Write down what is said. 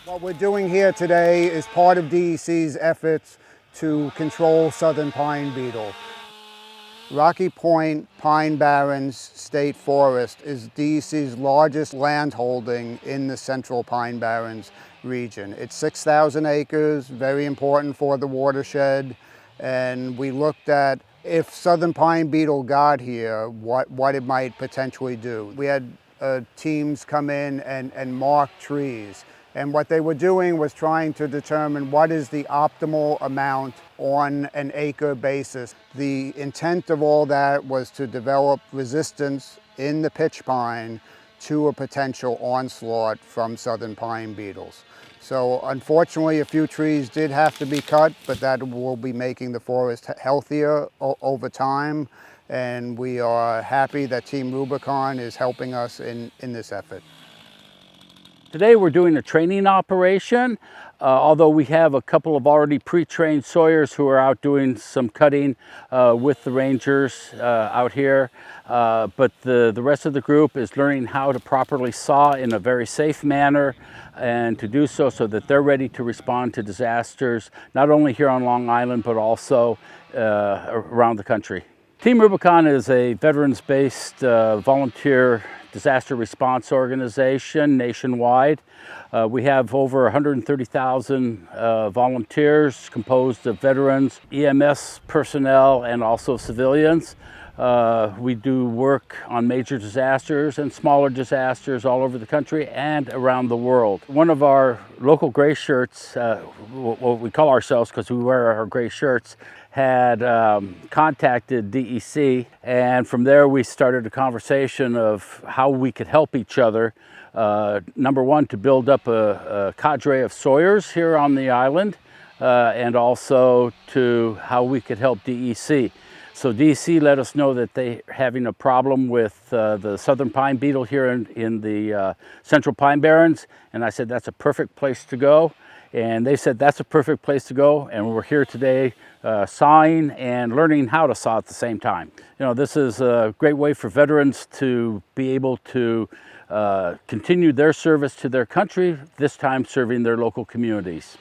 What we're doing here today is part of DEC's efforts to control southern pine beetle. Rocky Point Pine Barrens State Forest is DEC's largest landholding in the central Pine Barrens region. It's 6,000 acres, very important for the watershed, and we looked at if southern pine beetle got here, what it might potentially do. We had teams come in and mark trees. And what they were doing was trying to determine what is the optimal amount on an acre basis. The intent of all that was to develop resistance in the pitch pine to a potential onslaught from southern pine beetles. So unfortunately, a few trees did have to be cut, but that will be making the forest healthier over time. And we are happy that Team Rubicon is helping us in this effort. Today we're doing a training operation, although we have a couple of already pre-trained sawyers who are out doing some cutting with the rangers out here. But the rest of the group is learning how to properly saw in a very safe manner and to do so that they're ready to respond to disasters, not only here on Long Island, but also around the country. Team Rubicon is a veterans-based volunteer disaster response organization nationwide. We have over 130,000 volunteers composed of veterans, EMS personnel, and also civilians. We do work on major disasters and smaller disasters all over the country and around the world. One of our local gray shirts, what we call ourselves because we wear our gray shirts, had contacted DEC, and from there we started a conversation of how we could help each other. Number one, to build up a cadre of sawyers here on the island, and also to how we could help DEC. So DEC let us know that they're having a problem with the southern pine beetle here in the central pine barrens, and I said that's a perfect place to go. And they said that's a perfect place to go, and we're here today sawing and learning how to saw at the same time. You know, this is a great way for veterans to be able to continue their service to their country, this time serving their local communities.